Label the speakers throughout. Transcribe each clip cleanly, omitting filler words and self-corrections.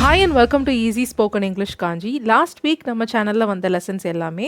Speaker 1: Hi and welcome to Easy Spoken English Kanji. Last week நம்ம சேனலில் வந்த lessons எல்லாமே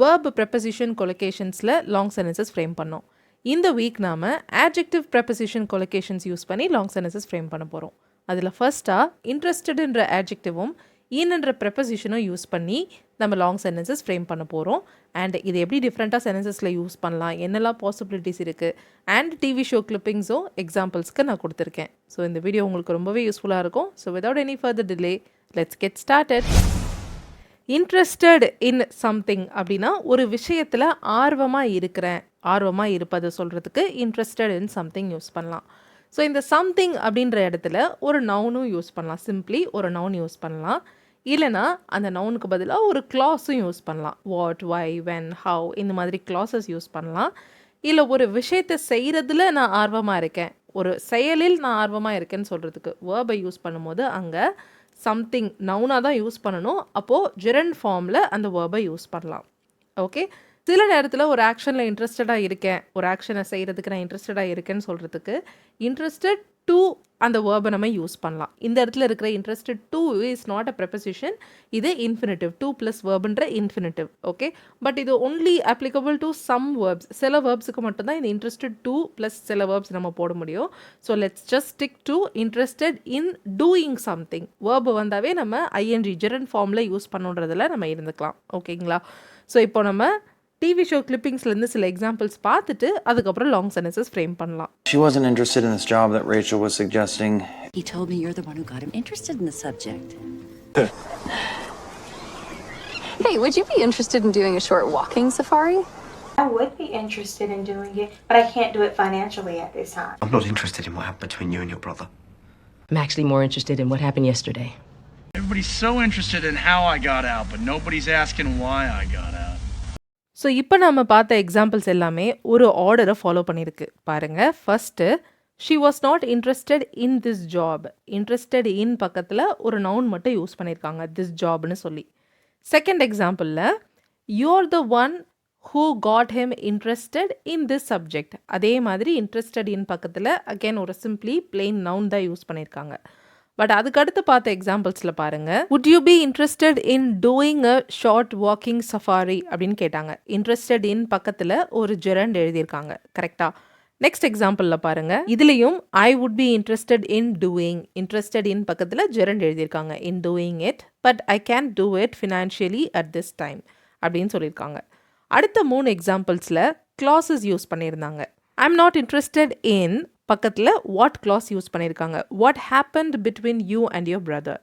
Speaker 1: verb, preposition, collocations-ல long sentences frame பண்ணோம். இந்த வீக் நாம adjective, preposition, collocations யூஸ் பண்ணி long sentences frame பண்ண போகிறோம். அதில் ஃபர்ஸ்ட்டாக interested-ன்ற adjective-ம் in-ன்ற preposition-ம் யூஸ் பண்ணி நம்ம long sentences frame பண்ண போகிறோம். அண்ட் இது எப்படி டிஃப்ரெண்ட்டாக சென்டென்சஸில் யூஸ் பண்ணலாம், என்னெல்லாம் பாசிபிலிட்டிஸ் இருக்குது, அண்ட் டிவி ஷோ கிளிப்பிங்ஸும் எக்ஸாம்பிள்ஸ்க்கு நான் கொடுத்துருக்கேன். ஸோ இந்த வீடியோ உங்களுக்கு ரொம்பவே யூஸ்ஃபுல்லாக இருக்கும். So without any further delay let's get started. Interested in something அப்படின்னா ஒரு விஷயத்தில் ஆர்வமாக இருக்கிறேன், ஆர்வமாக இருப்பதை சொல்கிறதுக்கு இன்ட்ரெஸ்டட் இன் சம்திங் யூஸ் பண்ணலாம். ஸோ இந்த சம்திங் அப்படின்ற இடத்துல ஒரு நவுனும் யூஸ் பண்ணலாம், சிம்பிளி ஒரு நவுன் யூஸ் பண்ணலாம். இல்லைனா அந்த நவுனுக்கு பதிலாக ஒரு கிளாஸும் யூஸ் பண்ணலாம். வாட், வை, வென், ஹவ் இந்த மாதிரி கிளாஸஸ் யூஸ் பண்ணலாம். இல்லை ஒரு விஷயத்தை செய்கிறதுல நான் ஆர்வமாக இருக்கேன், ஒரு செயலில் நான் ஆர்வமாக இருக்கேன்னு சொல்கிறதுக்கு வேர்பை யூஸ் பண்ணும்போது அங்கே சம்திங் நவுனாக தான் யூஸ் பண்ணணும். அப்போது ஜெரண்ட் ஃபார்மில் அந்த வேர்பை யூஸ் பண்ணலாம். ஓகே, சில நேரத்தில் ஒரு ஆக்ஷனில் இன்ட்ரெஸ்டடாக இருக்கேன், ஒரு ஆக்ஷனை செய்கிறதுக்கு நான் இன்ட்ரெஸ்டடாக இருக்கேன்னு சொல்கிறதுக்கு இன்ட்ரெஸ்டட் டு அந்த வேர்பை நம்ம யூஸ் பண்ணலாம். இந்த இடத்துல இருக்கிற interested to is not a preposition, இது இன்ஃபினிட்டிவ், டூ ப்ளஸ் வேர்புன்ற இன்ஃபினிட்டிவ். ஓகே, பட் இது only applicable to some verbs, சில வேர்ப்ஸுக்கு மட்டும்தான் இந்த இன்ட்ரெஸ்டட் டு ப்ளஸ் சில வேர்ப்ஸ் நம்ம போட முடியும். So let's just stick to interested in doing something. Verb வந்தாவே நம்ம ஐஎன்ஜி ஜெரண்ட் ஃபார்மில் யூஸ் பண்ணுன்றதில் நம்ம இருந்துக்கலாம். ஓகேங்களா? ஸோ இப்போ நம்ம டிவி ஷோ கிளிப்பிங்ஸ்லேருந்து சில எக்ஸாம்பிள்ஸ் பார்த்துட்டு அதுக்கப்புறம் லாங் சென்டென்சஸ் ஃப்ரேம் பண்ணலாம்.
Speaker 2: She wasn't interested in this job that Rachel was suggesting.
Speaker 3: He told me you're the one who got him interested in the subject.
Speaker 4: Hey, would you be interested in doing a short walking safari?
Speaker 5: I would be interested in doing it, but I can't do it financially at this time.
Speaker 6: I'm not interested in what happened between you and your brother.
Speaker 7: I'm actually more interested in what happened yesterday.
Speaker 8: Everybody's so interested in how I got out, but nobody's asking why I got out.
Speaker 1: So இப்போ நம்ம பார்த்த examples எல்லாமே ஒரு ஆர்டரை follow பண்ணியிருக்கு பாருங்கள். First, she was not interested in this job. Interested in பக்கத்தில் ஒரு நவுன் மட்டும் யூஸ் பண்ணியிருக்காங்க, திஸ் ஜாப்னு சொல்லி. செகண்ட் எக்ஸாம்பிளில், you're the one who got him interested in this subject. அதே மாதிரி இன்ட்ரெஸ்டட் இன் பக்கத்தில் அகெயின் ஒரு சிம்பிளி பிளெயின் நவுன் தான் யூஸ் பண்ணியிருக்காங்க. பட் அதுக்கடுத்து பார்த்த எக்ஸாம்பிள்ஸில் பாருங்கள், would you be interested in doing a short walking safari அப்படின்னு கேட்டாங்க. இன்ட்ரெஸ்டட் இன் பக்கத்தில் ஒரு ஜெரண்ட் எழுதியிருக்காங்க. கரெக்டாக? நெக்ஸ்ட் எக்ஸாம்பிளில் பாருங்கள், இதுலேயும் I would be interested in doing, interested in பக்கத்தில் ஜெரண்ட் எழுதியிருக்காங்க, in doing it, but I can do it financially at this time அப்படின்னு சொல்லியிருக்காங்க. அடுத்த 3 எக்ஸாம்பிள்ஸில் கிளாஸஸ் யூஸ் பண்ணியிருந்தாங்க. I am not interested in பக்கத்தில் வாட் கிளாஸ் யூஸ் பண்ணியிருக்காங்க, what happened between you and your brother.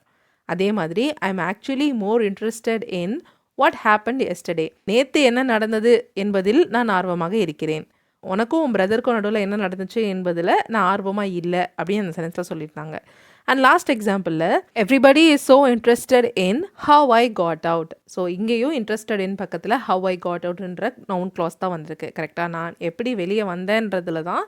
Speaker 1: அதே மாதிரி I am actually more interested in what happened yesterday. நேற்று என்ன நடந்தது என்பதில் நான் ஆர்வமாக இருக்கிறேன். உனக்கும் உன் பிரதருக்கும் நடுவில் என்ன நடந்துச்சு என்பதில் நான் ஆர்வமாக இல்லை அப்படின்னு அந்த சென்டென்ஸில் சொல்லியிருந்தாங்க. அண்ட் லாஸ்ட் எக்ஸாம்பிளில், everybody is so interested in how I got out. So இங்கேயும் இன்ட்ரெஸ்டட் இன் பக்கத்தில் ஹவ் ஐ காட் அவுட்ன்ற நவுன் கிளாஸ் தான் வந்திருக்கு. கரெக்டாக? நான் எப்படி வெளியே வந்தேன்றதுல தான்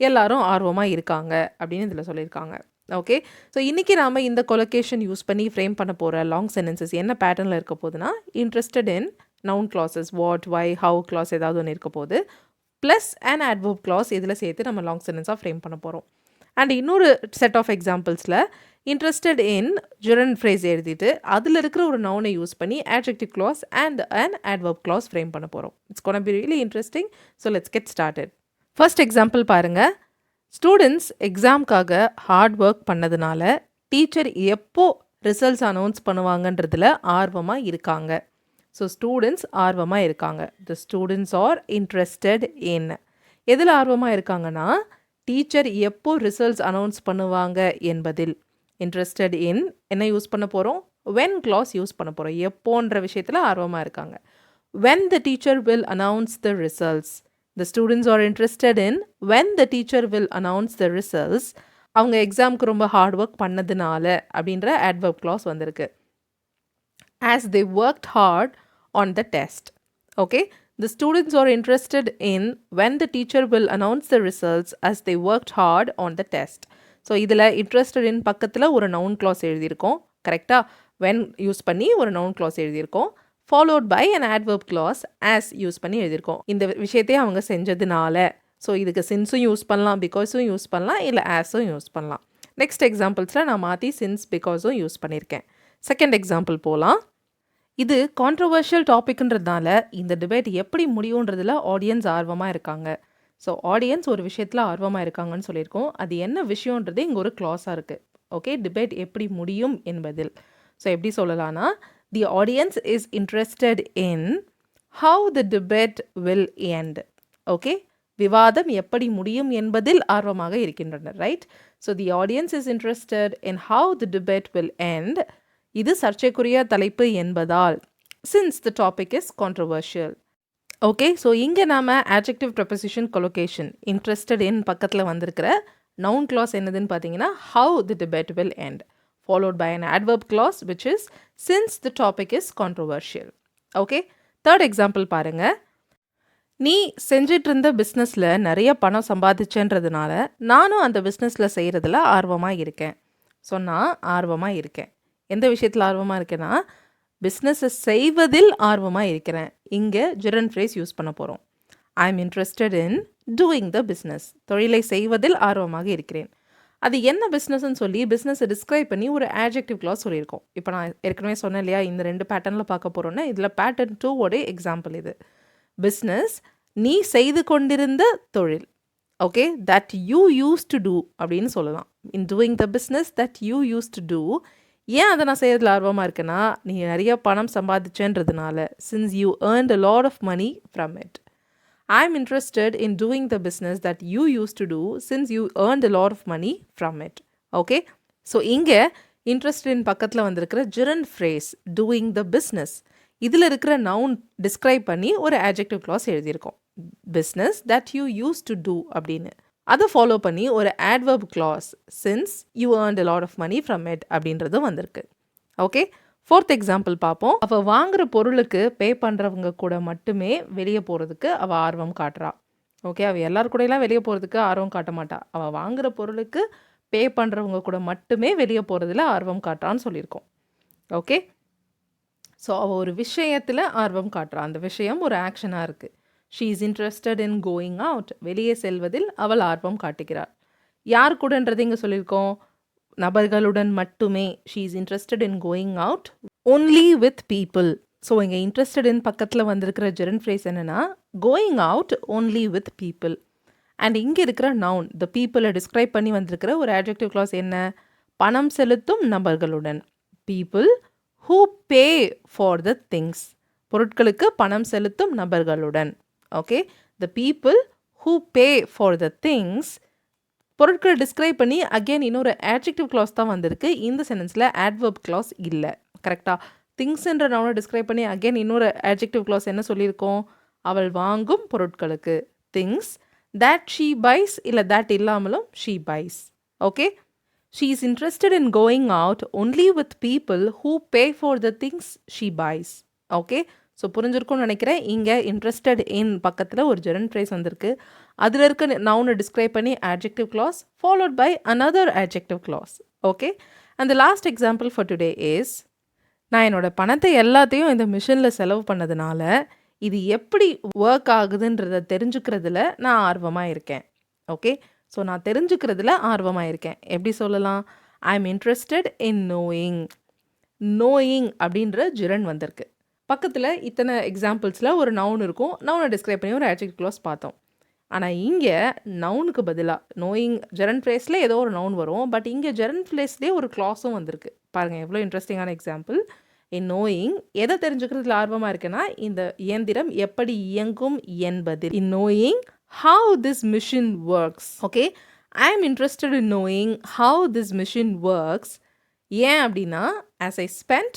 Speaker 1: எல்லாரும் ஆர்வமாக இருக்காங்க அப்படின்னு இதில் சொல்லியிருக்காங்க. ஓகே, ஸோ இன்றைக்கி நாம் இந்த கொலோகேஷன் யூஸ் பண்ணி ஃப்ரேம் பண்ண போகிற லாங் சென்டென்சஸ் என்ன பேட்டர்னில் இருக்க போகுதுன்னா, interested in noun classes, what, why, how class ஏதாவது ஒன்று இருக்க போகுது, ப்ளஸ் அண்ட் அட்வர்ப் கிளாஸ் இதில் சேர்த்து நம்ம லாங் சென்டென்ஸாக ஃப்ரேம் பண்ண போகிறோம். அண்ட் இன்னொரு செட் ஆஃப் எக்ஸாம்பிள்ஸில் இன்ட்ரெஸ்டட் இன் ஜெரண்ட் ஃப்ரேஸ் எழுதிட்டு அதில் இருக்கிற ஒரு நவுனை யூஸ் பண்ணி adjective clause and an adverb clause frame பண்ண போகிறோம். It's gonna be really interesting. So let's get started. First example பாருங்கள். ஸ்டூடெண்ட்ஸ் எக்ஸாம்க்காக ஹார்ட் ஒர்க் பண்ணதுனால டீச்சர் எப்போ ரிசல்ட்ஸ் அனௌன்ஸ் பண்ணுவாங்கன்றதுல ஆர்வமாக இருக்காங்க. ஸோ ஸ்டூடெண்ட்ஸ் ஆர்வமாக இருக்காங்க. The students are interested in. எதில் ஆர்வமாக இருக்காங்கன்னா, டீச்சர் எப்போ ரிசல்ட்ஸ் அனௌன்ஸ் பண்ணுவாங்க என்பதில். இன்ட்ரெஸ்டட் இன் என்ன யூஸ் பண்ண போகிறோம்? வென் கிளாஸ் யூஸ் பண்ண போகிறோம். எப்போன்ற விஷயத்தில் ஆர்வமாக இருக்காங்க. When the teacher will announce the results. The students are interested in when the teacher will announce the results. அவங்க எக்ஸாமுக்கு ரொம்ப ஹார்ட் ஒர்க் பண்ணதுனால அப்படின்ற adverb clause வந்திருக்கு. As they worked hard on the test. Okay, the students are interested in when the teacher will announce the results as they worked hard on the test. So இதில் interested in பக்கத்தில் ஒரு noun clause எழுதியிருக்கோம். கரெக்டாக? when use பண்ணி ஒரு noun clause எழுதியிருக்கோம். followed by an adverb clause as use பண்ணி எழுதியிருக்கோம். இந்த விஷயத்தையே அவங்க செஞ்சதுனால. ஸோ இதுக்கு சின்ஸும் யூஸ் பண்ணலாம், பிகாஸும் யூஸ் பண்ணலாம், இல்லை ஆஸும் யூஸ் பண்ணலாம். நெக்ஸ்ட் எக்ஸாம்பிள்ஸில் நான் மாற்றி சின்ஸ் பிகாஸும் யூஸ் பண்ணியிருக்கேன். செகண்ட் எக்ஸாம்பிள் போகலாம். இது கான்ட்ரவர்ஷியல் டாபிக்ன்றதுனால இந்த டிபேட் எப்படி முடியுன்றதுல ஆடியன்ஸ் ஆர்வமாக இருக்காங்க. ஸோ ஆடியன்ஸ் ஒரு விஷயத்தில் ஆர்வமாக இருக்காங்கன்னு சொல்லியிருக்கோம். அது என்ன விஷயன்றது இங்கே ஒரு க்ளாஸாக இருக்குது. ஓகே, டிபேட் எப்படி முடியும் என்பதில். ஸோ எப்படி சொல்லலாம்னா, the audience is interested in how the debate will end. Okay, விவாதம் எப்படி முடியும் என்பதில் ஆர்வமாக இருக்கின்றனர். Right. So the audience is interested in how the debate will end. இது சர்ச்சைக்குரிய தலைப்பு என்பதால், since the topic is controversial. Okay, so இங்கே நாம் adjective preposition collocation interested in பக்கத்தில் வந்திருக்கிற noun clause என்னதுன்னு பார்த்தீங்கன்னா how the debate will end, followed by an adverb clause which is since the topic is controversial. Okay, third example பாருங்க. நீ செஞ்சிட்டு இருந்த பிஸ்னஸில் நிறைய பணம் சம்பாதிச்சேன்றதுனால நானும் அந்த பிஸ்னஸில் செய்கிறதுல ஆர்வமாக இருக்கேன். ஸோ நான் ஆர்வமாக இருக்கேன். எந்த விஷயத்தில் ஆர்வமாக இருக்கேன்னா, பிஸ்னஸை செய்வதில் ஆர்வமாக இருக்கிறேன். இங்கே gerund phrase யூஸ் பண்ண போகிறோம். I am interested in doing the business. தொழிலை செய்வதில் ஆர்வமாக இருக்கிறேன். அது என்ன பிஸ்னஸ்ன்னு சொல்லி பிஸ்னஸை டிஸ்கிரைப் பண்ணி ஒரு adjective clause சொல்லியிருக்கோம். இப்போ நான் ஏற்கனவே சொன்னேன் இல்லையா, இந்த 2 பேட்டர்னில் பார்க்க போகிறோன்னா இதில் பேட்டர்ன் 2 உடைய எக்ஸாம்பிள் இது. பிஸ்னஸ், நீ செய்து கொண்டிருந்த தொழில். Okay, that you used to do அப்படின்னு சொல்லலாம். In doing the business that you used to do. ஏன் அதை நான் செய்யறதுல ஆர்வமாக இருக்கேன்னா, நீ நிறைய பணம் சம்பாதிச்சேன்றதுனால, since you earned a lot of money from it. I'm interested in doing the business that you used to do since you earned a lot of money from it. Okay, so இங்கே interested in பக்கத்தில் வந்திருக்கிற gerund phrase doing the business, இதில் இருக்கிற noun describe பண்ணி ஒரு adjective clause எழுதியிருக்கோம். business that you used to do அப்படின்னு. அதை ஃபாலோ பண்ணி ஒரு adverb clause since you earned a lot of money from it அப்படின்றது வந்திருக்கு. ஓகே, ஃபோர்த் எக்ஸாம்பிள் பார்ப்போம். அவள் வாங்குகிற பொருளுக்கு பே பண்ணுறவங்க கூட மட்டுமே வெளியே போகிறதுக்கு அவள் ஆர்வம் காட்டுறா. ஓகே, அவள் எல்லாரு கூடலாம் வெளியே போகிறதுக்கு ஆர்வம் காட்ட மாட்டா. அவள் வாங்குகிற பொருளுக்கு பே பண்ணுறவங்க கூட மட்டுமே வெளியே போகிறதுல ஆர்வம் காட்டுறான்னு சொல்லியிருக்கோம். ஓகே, ஸோ அவள் ஒரு விஷயத்தில் ஆர்வம் காட்டுறா. அந்த விஷயம் ஒரு ஆக்ஷனாக இருக்குது. She is interested in going out. வெளியே செல்வதில் அவள் ஆர்வம் காட்டுகிறாள். யார் கூடன்றது இங்கே சொல்லியிருக்கோம், நபர்களுடன் மட்டுமே. She is interested in going out only with people. So இங்கே இன்ட்ரெஸ்டட் இன் பக்கத்தில் வந்திருக்கிற gerund phrase என்னென்னா going out only with people. And இங்கே இருக்கிற நவுன் த பீப்புளை டிஸ்கிரைப் பண்ணி வந்திருக்கிற ஒரு adjective clause என்ன, பணம் செலுத்தும் நபர்களுடன். People who pay for the things. பொருட்களுக்கு பணம் செலுத்தும் நபர்களுடன். Okay, the people who pay for the things. பொருட்களை டிஸ்கிரைப் பண்ணி அகெயின் இன்னொரு adjective clause தான் வந்திருக்கு. இந்த சென்டென்ஸில் adverb clause இல்லை. கரெக்டாக திங்ஸ்ன்ற நவுனை டிஸ்கிரைப் பண்ணி அகெயின் இன்னொரு adjective clause என்ன சொல்லியிருக்கோம், அவள் வாங்கும் பொருட்களுக்கு. திங்ஸ் that she buys, இல்லை that இல்லாமலும் she buys. Okay, she is interested in going out only with people who pay for the things she buys. Okay, so புரிஞ்சிருக்கும்னு நினைக்கிறேன். இங்கே இன்ட்ரெஸ்டட் இன் பக்கத்தில் ஒரு gerund phrase வந்திருக்கு. அதில் இருக்க நவுனை டிஸ்கிரைப் பண்ணி adjective clause followed by another adjective clause. Okay, and the last example for today is, நான் என்னோட பணத்தை எல்லாத்தையும் இந்த மிஷினில் செலவு பண்ணதுனால இது எப்படி ஒர்க் ஆகுதுன்றதை தெரிஞ்சுக்கிறதுல நான் ஆர்வமாக இருக்கேன். ஓகே, ஸோ நான் தெரிஞ்சுக்கிறதுல ஆர்வமாக இருக்கேன். எப்படி சொல்லலாம், I am interested in knowing. Knowing அப்படின்ற gerund வந்திருக்கு. பக்கத்தில் இத்தனை எக்ஸாம்பிள்ஸில் ஒரு நவுன் இருக்கும். நவுனை டிஸ்கிரைப் பண்ணி ஒரு adjective clause பார்த்தோம். ஆனால் இங்கே நவுனுக்கு பதிலாக நோயிங் gerund phrase-ல ஏதோ ஒரு நவுன் வரும். பட் இங்கே gerund phrase-லேயே ஒரு clause-உம் வந்திருக்கு. பாருங்கள் எவ்வளோ இன்ட்ரெஸ்டிங்கான எக்ஸாம்பிள். இன் நோயிங் எதை தெரிஞ்சுக்கிறதுல ஆர்வமாக இருக்குன்னா, இந்த இயந்திரம் எப்படி இயங்கும் என்பதில். இன் knowing how this machine works. Okay, I am interested in knowing how this machine works. ஏன் அப்படின்னா, as I spent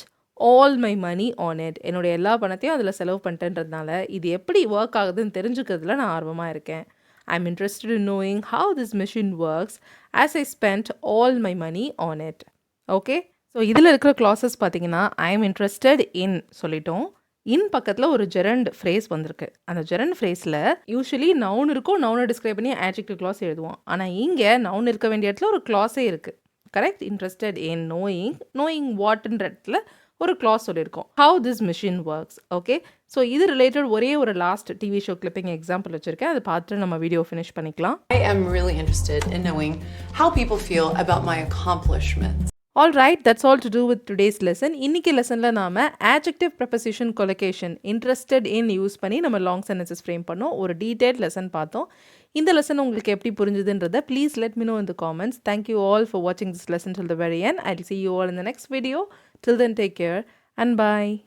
Speaker 1: all my money on it. என்னுடைய எல்லா பணத்தையும் அதில் செலவு பண்ணிட்டேன்றதுனால இது எப்படி ஒர்க் ஆகுதுன்னு தெரிஞ்சுக்கிறதுல நான் ஆர்வமாக இருக்கேன். I am interested in knowing how this machine works as I spent all my money on it. Okay, so இதில் இருக்கிற clauses பார்த்தீங்கன்னா, ஐ எம் இன்ட்ரெஸ்டட் இன் சொல்லிட்டோம். இன் பக்கத்தில் ஒரு gerund phrase வந்திருக்கு. அந்த gerund phraseல யூஸ்வலி நவுன் இருக்கும். நவுனை டிஸ்கிரைப் பண்ணி adjective clause எழுதுவோம். ஆனால் இங்கே நவுன் இருக்க வேண்டிய இடத்துல ஒரு clause இருக்குது. Correct, interested in knowing. Knowing வாட்ன்ற இடத்துல ஒரு clause சொல்லியிருக்கோம். How this machine works. Okay, so இது ரிலேட்டட் ஒரே ஒரு last TV show clipping example வச்சுருக்கேன். அதை பார்த்துட்டு நம்ம வீடியோ ஃபினிஷ் பண்ணிக்கலாம்.
Speaker 9: I am really interested in knowing how people feel about my accomplishments.
Speaker 1: All right, that's all to do with today's lesson. இன்னைக்கு லெசனில் நாம adjective preposition collocation interested in use பண்ணி நம்ம லாங் sentences ஃப்ரேம் பண்ணோம். ஒரு detailed lesson பார்த்தோம். இந்த lesson உங்களுக்கு எப்படி புரிஞ்சுதுன்றதை please let me know in the comments. Thank you all for watching this lesson till the very end. I'll see you all in the next video. Till then, take care and bye.